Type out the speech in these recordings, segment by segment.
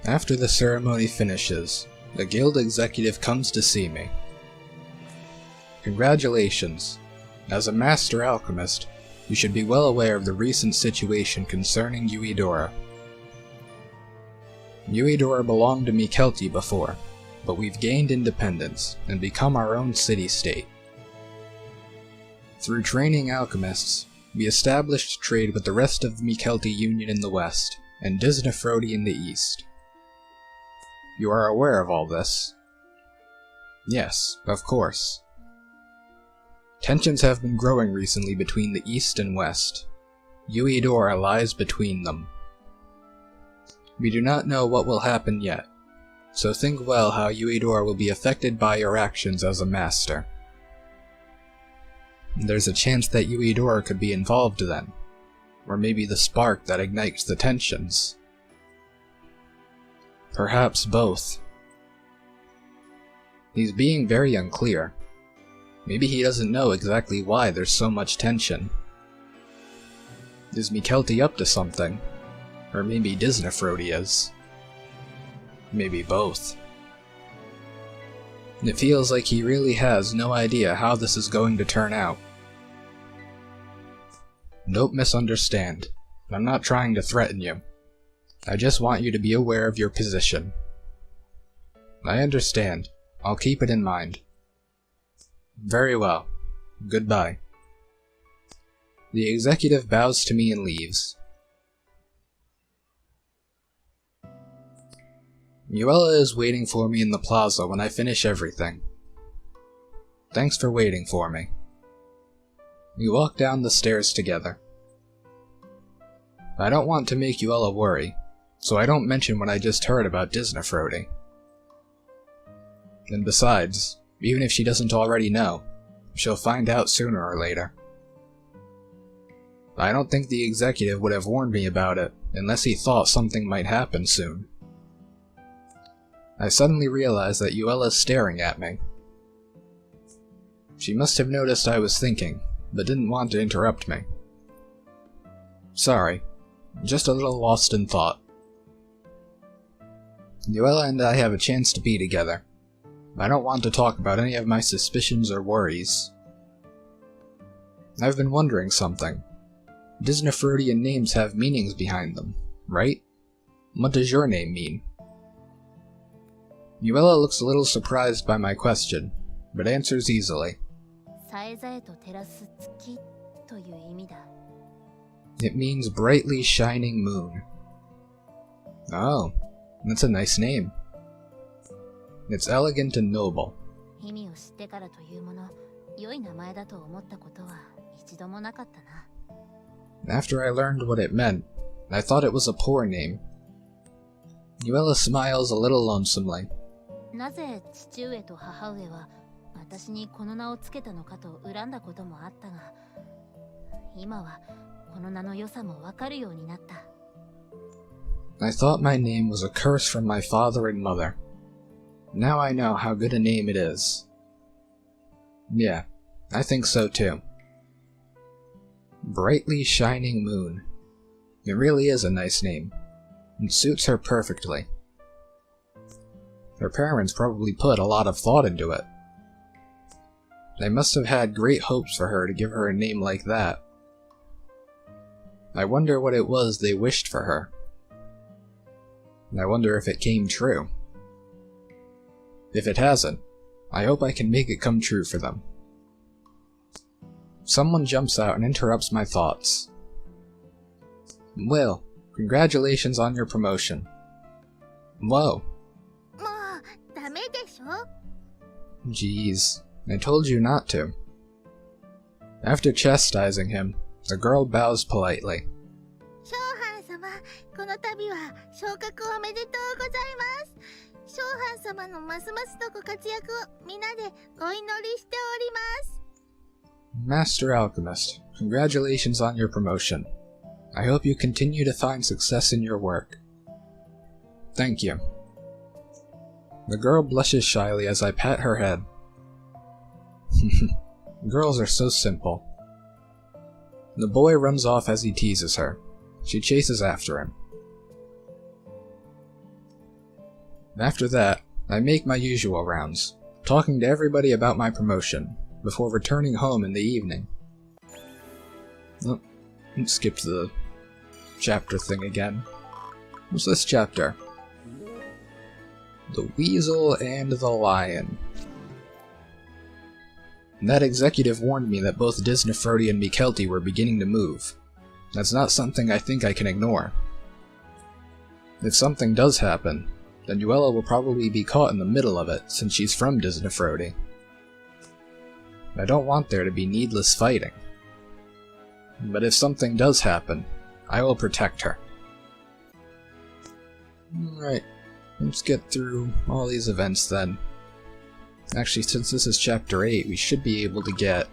After the ceremony finishes, the guild executive comes to see me. Congratulations. As a master alchemist, you should be well aware of the recent situation concerning Uedora. Uedora belonged to Mikelti before, but we've gained independence and become our own city-state. Through training alchemists, we established trade with the rest of the Mikelti Union in the west, and Disneyfrodi in the east. You are aware of all this? Yes, of course. Tensions have been growing recently between the east and west. Uedora lies between them. We do not know what will happen yet, so think well how Uedora will be affected by your actions as a master. There's a chance that Uedora could be involved then, or maybe the spark that ignites the tensions. Perhaps both. He's being very unclear. Maybe he doesn't know exactly why there's so much tension. Is Mikelti up to something? Or maybe Disneyfrodi is. Maybe both. It feels like he really has no idea how this is going to turn out. Don't misunderstand. I'm not trying to threaten you. I just want you to be aware of your position. I understand. I'll keep it in mind. Very well. Goodbye. The executive bows to me and leaves. Yuella is waiting for me in the plaza when I finish everything. Thanks for waiting for me. We walk down the stairs together. I don't want to make Yuella worry, so I don't mention what I just heard about Disneyfrodi. And besides, even if she doesn't already know, she'll find out sooner or later. I don't think the executive would have warned me about it unless he thought something might happen soon. I suddenly realized that Yuella's staring at me. She must have noticed I was thinking, but didn't want to interrupt me. Sorry, just a little lost in thought. Yuella and I have a chance to be together. I don't want to talk about any of my suspicions or worries. I've been wondering something. Disneyfrodian names have meanings behind them, right? What does your name mean? Yuella looks a little surprised by my question, but answers easily. It means brightly shining moon. Oh, that's a nice name. It's elegant and noble. After I learned what it meant, I thought it was a poor name. Yuella smiles a little lonesomely. I thought my name was a curse from my father and mother. Now I know how good a name it is. Yeah, I think so too. Brightly shining moon. It really is a nice name. It suits her perfectly. Her parents probably put a lot of thought into it. They must have had great hopes for her to give her a name like that. I wonder what it was they wished for her. I wonder if it came true. If it hasn't, I hope I can make it come true for them. Someone jumps out and interrupts my thoughts. Will, congratulations on your promotion. Whoa. Jeez, I told you not to. After chastising him, the girl bows politely. Master Alchemist, congratulations on your promotion. I hope you continue to find success in your work. Thank you. The girl blushes shyly as I pat her head. Girls are so simple. The boy runs off as he teases her. She chases after him. After that, I make my usual rounds, talking to everybody about my promotion, before returning home in the evening. Oh, skip the chapter thing again. What's this chapter? The Weasel and the Lion. That executive warned me that both Disneyfrodi and Mikelti were beginning to move. That's not something I think I can ignore. If something does happen, then Yuella will probably be caught in the middle of it, since she's from Disneyfrodi. I don't want there to be needless fighting. But if something does happen, I will protect her. Alright, let's get through all these events then. Actually, since this is Chapter 8, we should be able to get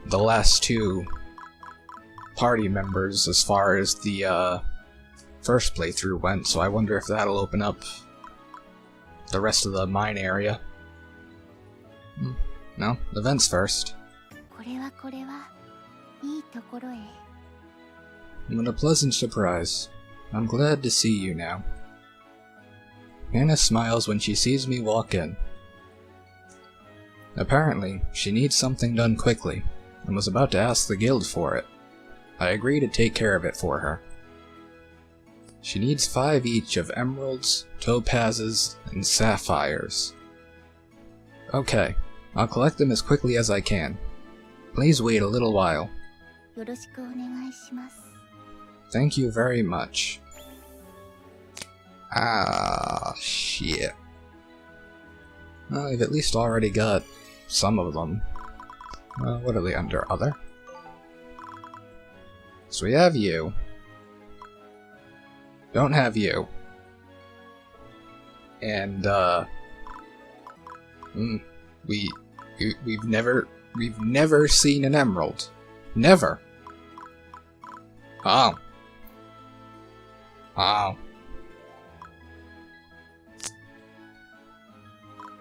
the last two party members as far as the first playthrough went, so I wonder if that'll open up the rest of the mine area. No, events first. What a pleasant surprise. I'm glad to see you now. Hannah smiles when she sees me walk in. Apparently, she needs something done quickly, and was about to ask the guild for it. I agree to take care of it for her. She needs 5 each of emeralds, topazes, and sapphires. Okay, I'll collect them as quickly as I can. Please wait a little while. Thank you very much. Ah, shit. Well, I've at least already got some of them. What are they under? Other? So we have you. Don't have you. And, we've never seen an emerald. Never. Oh. Oh.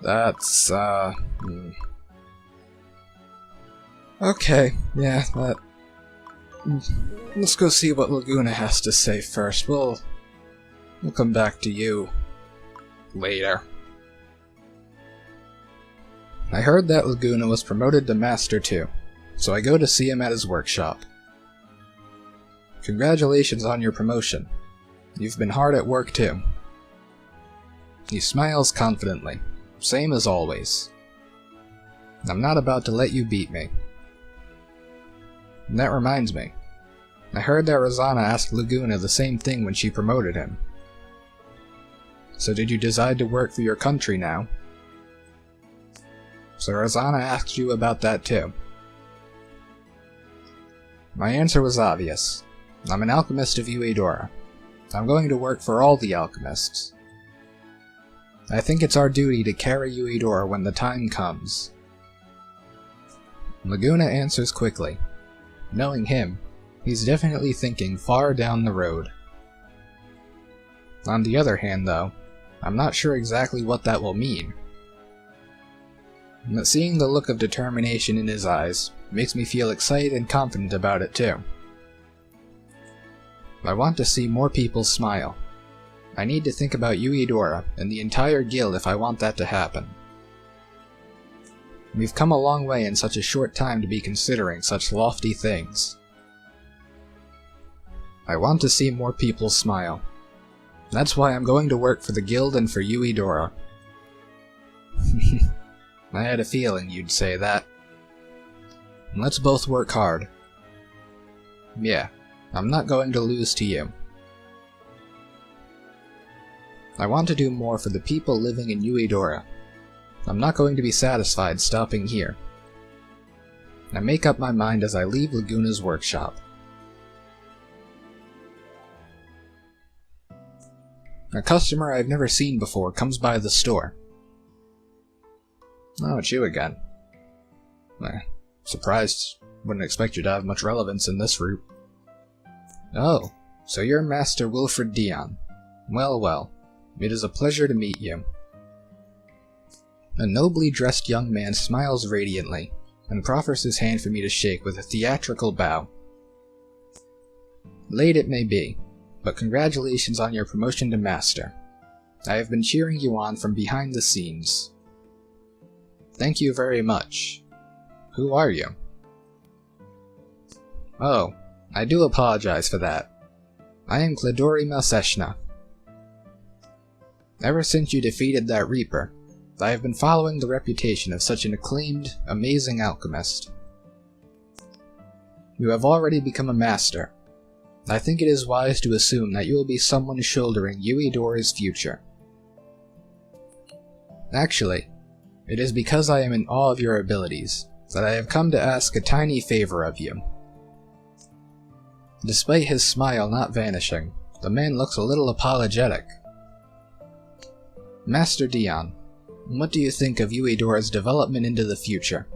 That's, Okay, yeah, that... Let's go see what Laguna has to say first. We'll come back to you later. I heard that Laguna was promoted to Master too, so I go to see him at his workshop. Congratulations on your promotion. You've been hard at work too. He smiles confidently, same as always. I'm not about to let you beat me. And that reminds me. I heard that Rosanna asked Laguna the same thing when she promoted him. So did you decide to work for your country now? So Rosanna asked you about that too. My answer was obvious. I'm an alchemist of Uedora. I'm going to work for all the alchemists. I think it's our duty to carry Uedora when the time comes. Laguna answers quickly. Knowing him, he's definitely thinking far down the road. On the other hand, though, I'm not sure exactly what that will mean. But seeing the look of determination in his eyes makes me feel excited and confident about it too. I want to see more people smile. I need to think about Uedora and the entire guild if I want that to happen. We've come a long way in such a short time to be considering such lofty things. I want to see more people smile. That's why I'm going to work for the guild and for Uedora. I had a feeling you'd say that. Let's both work hard. Yeah, I'm not going to lose to you. I want to do more for the people living in Uedora. I'm not going to be satisfied stopping here. I make up my mind as I leave Laguna's workshop. A customer I've never seen before comes by the store. Oh, it's you again. Surprised. Wouldn't expect you to have much relevance in this route. Oh, so you're Master Wilfred Dion. Well, well. It is a pleasure to meet you. A nobly dressed young man smiles radiantly, and proffers his hand for me to shake with a theatrical bow. Late it may be, but congratulations on your promotion to Master. I have been cheering you on from behind the scenes. Thank you very much. Who are you? Oh, I do apologize for that. I am Kamidori Meister. Ever since you defeated that Reaper, I have been following the reputation of such an acclaimed, amazing alchemist. You have already become a master. I think it is wise to assume that you will be someone shouldering Yuidora's future. Actually, it is because I am in awe of your abilities that I have come to ask a tiny favor of you. Despite his smile not vanishing, the man looks a little apologetic. Master Dion, what do you think of Yuidora's development into the future?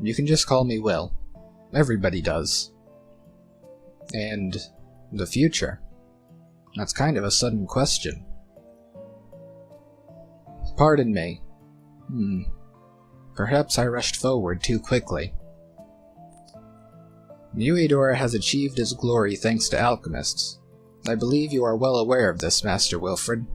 You can just call me Will. Everybody does. And the future? That's kind of a sudden question. Pardon me. Perhaps I rushed forward too quickly. Yuidora has achieved his glory thanks to alchemists. I believe you are well aware of this, Master Wilfred.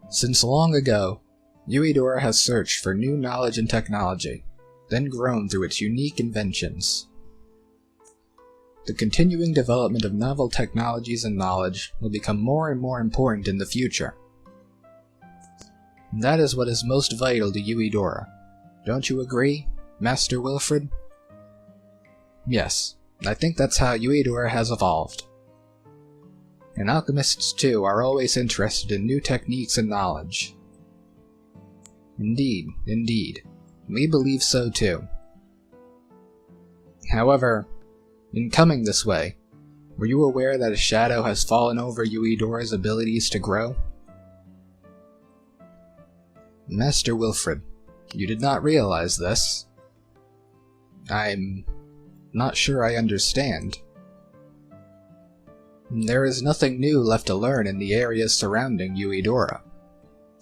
Since long ago, Yuidora has searched for new knowledge and technology, then grown through its unique inventions. The continuing development of novel technologies and knowledge will become more and more important in the future. That is what is most vital to Yuidora. Don't you agree, Master Wilfred? Yes, I think that's how Yuidora has evolved. And alchemists too are always interested in new techniques and knowledge. Indeed, indeed. We believe so too. However, in coming this way, were you aware that a shadow has fallen over Yuidora's abilities to grow? Master Wilfred, you did not realize this. I'm not sure I understand. There is nothing new left to learn in the areas surrounding Yuidora.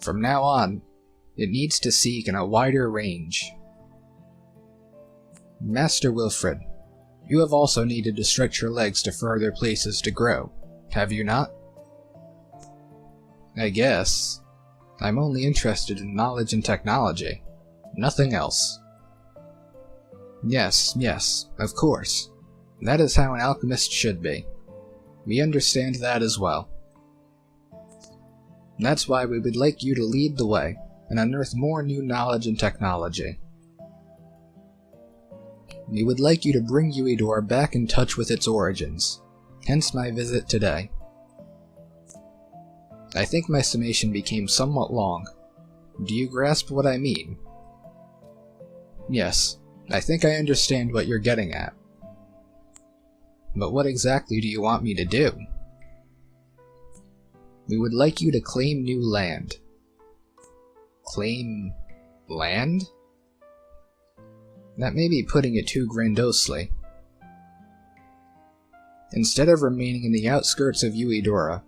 From now on, it needs to seek in a wider range. Master Wilfred, you have also needed to stretch your legs to further places to grow, have you not? I guess. I'm only interested in knowledge and technology, nothing else. Yes, of course. That is how an alchemist should be. We understand that as well. That's why we would like you to lead the way and unearth more new knowledge and technology. We would like you to bring Yuidora back in touch with its origins, hence my visit today. I think my summation became somewhat long. Do you grasp what I mean? Yes, I think I understand what you're getting at. But what exactly do you want me to do? We would like you to claim new land. Claim land? That may be putting it too grandiosely. Instead of remaining in the outskirts of Yuidora,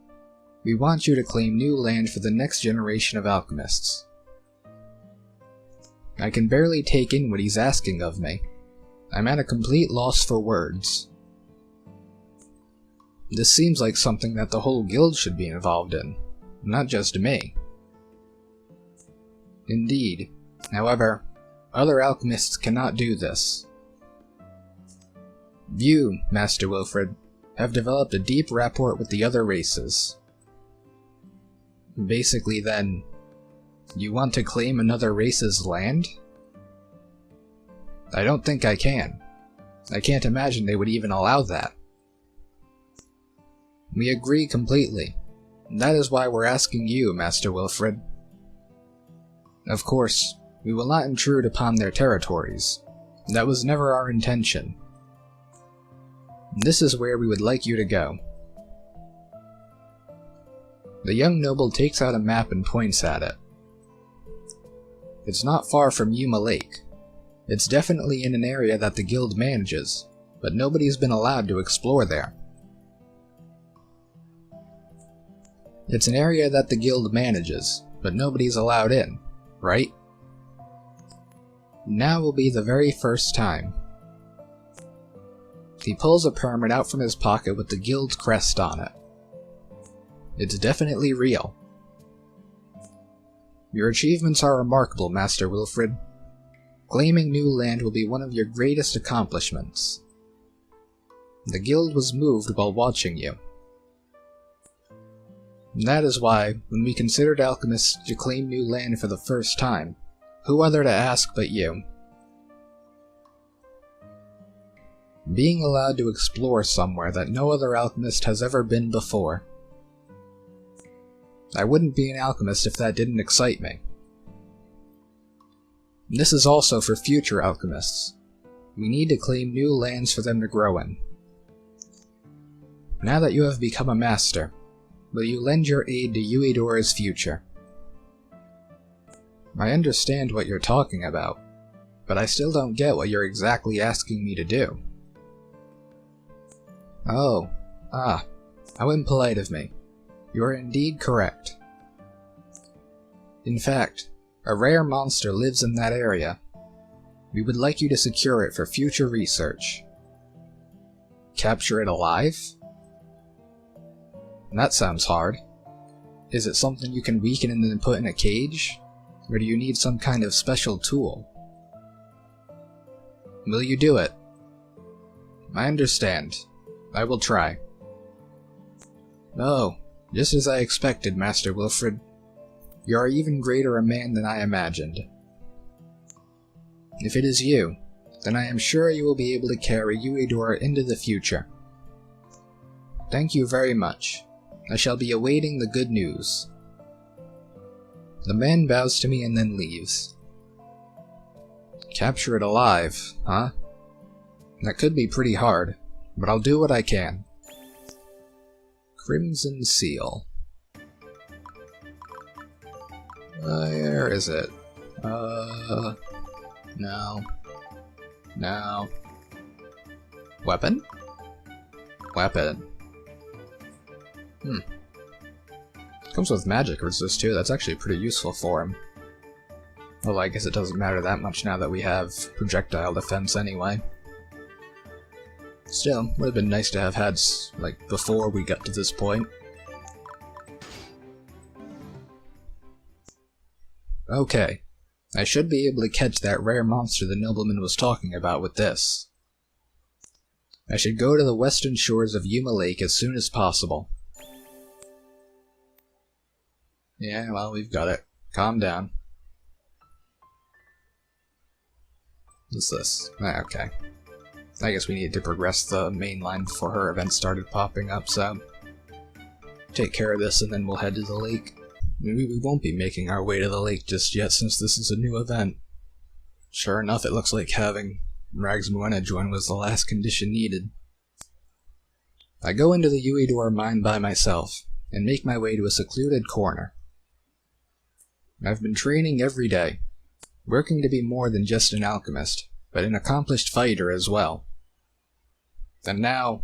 we want you to claim new land for the next generation of alchemists. I can barely take in what he's asking of me. I'm at a complete loss for words. This seems like something that the whole guild should be involved in, not just me. Indeed. However, other alchemists cannot do this. You, Master Wilfred, have developed a deep rapport with the other races. Basically then, you want to claim another race's land? I don't think I can. I can't imagine they would even allow that. We agree completely. That is why we're asking you, Master Wilfred. Of course, we will not intrude upon their territories. That was never our intention. This is where we would like you to go. The young noble takes out a map and points at it. It's not far from Yuma Lake. It's definitely in an area that the guild manages, but nobody's been allowed to explore there. It's an area that the guild manages, but nobody's allowed in, right? Now will be the very first time. He pulls a permit out from his pocket with the guild's crest on it. It's definitely real. Your achievements are remarkable, Master Wilfred. Claiming new land will be one of your greatest accomplishments. The guild was moved while watching you. And that is why, when we considered alchemists to claim new land for the first time, who other to ask but you? Being allowed to explore somewhere that no other alchemist has ever been before. I wouldn't be an alchemist if that didn't excite me. This is also for future alchemists. We need to claim new lands for them to grow in. Now that you have become a master, will you lend your aid to Uedora's future? I understand what you're talking about, but I still don't get what you're exactly asking me to do. Oh, how impolite of me. You are indeed correct. In fact, a rare monster lives in that area. We would like you to secure it for future research. Capture it alive? That sounds hard. Is it something you can weaken and then put in a cage? Or do you need some kind of special tool? Will you do it? I understand. I will try. Oh, just as I expected, Master Wilfred. You are even greater a man than I imagined. If it is you, then I am sure you will be able to carry Uedora into the future. Thank you very much. I shall be awaiting the good news. The man bows to me and then leaves. Capture it alive, huh? That could be pretty hard, but I'll do what I can. Crimson Seal. Where is it? No. No. Weapon? Weapon. Comes with magic resist too, that's actually pretty useful for him. Well, I guess it doesn't matter that much now that we have projectile defense anyway. Still, would have been nice to have had, like, before we got to this point. Okay. I should be able to catch that rare monster the nobleman was talking about with this. I should go to the western shores of Yuma Lake as soon as possible. Yeah, well, we've got it. Calm down. What's this? Okay. I guess we needed to progress the main line before her event started popping up, so... take care of this and then we'll head to the lake. We won't be making our way to the lake just yet since this is a new event. Sure enough, it looks like having Rags Moena join was the last condition needed. I go into the Uedora mine by myself, and make my way to a secluded corner. I've been training every day, working to be more than just an alchemist, but an accomplished fighter as well. And now,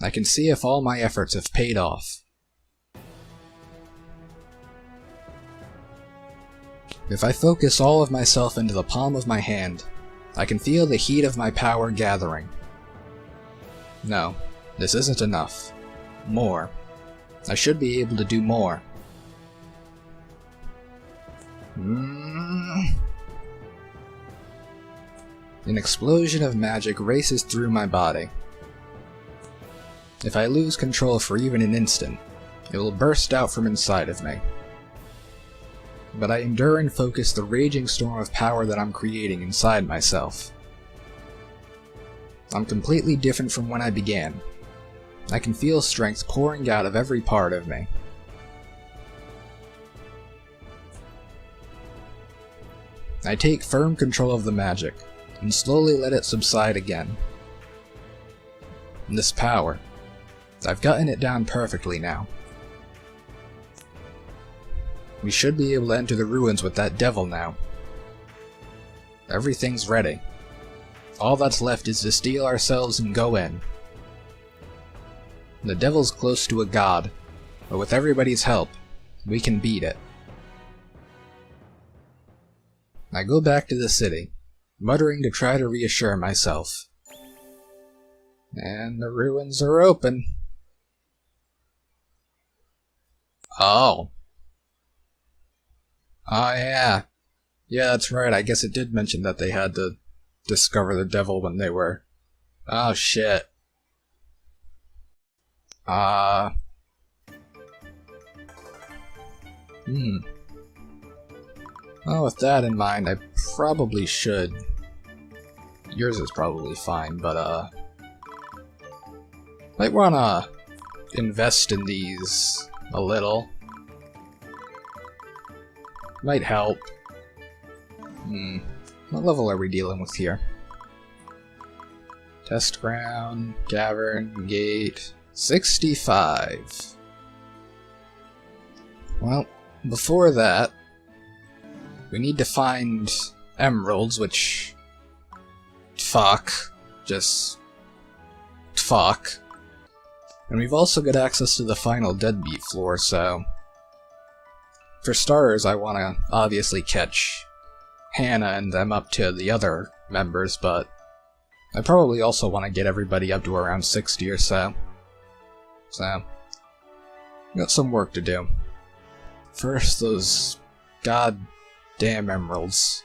I can see if all my efforts have paid off. If I focus all of myself into the palm of my hand, I can feel the heat of my power gathering. No, this isn't enough. More. I should be able to do more. An explosion of magic races through my body. If I lose control for even an instant, it will burst out from inside of me. But I endure and focus the raging storm of power that I'm creating inside myself. I'm completely different from when I began. I can feel strength pouring out of every part of me. I take firm control of the magic, and slowly let it subside again. And this power, I've gotten it down perfectly now. We should be able to enter the ruins with that devil now. Everything's ready. All that's left is to steel ourselves and go in. The devil's close to a god, but with everybody's help, we can beat it. I go back to the city, muttering to try to reassure myself. And the ruins are open. Oh. Oh, yeah. Yeah, that's right. I guess it did mention that they had to discover the devil when they were... Oh, shit. Hmm. Well, with that in mind, I probably should. Yours is probably fine, but, might wanna invest in these a little. Might help. What level are we dealing with here? Test ground, cavern, gate, 65. Well, before that, we need to find emeralds, which... Fuck. Just... Fuck. And we've also got access to the final deadbeat floor, so... For starters, I want to obviously catch Hannah and them up to the other members, but I probably also want to get everybody up to around 60 or so. So, got some work to do. First, those goddamn emeralds.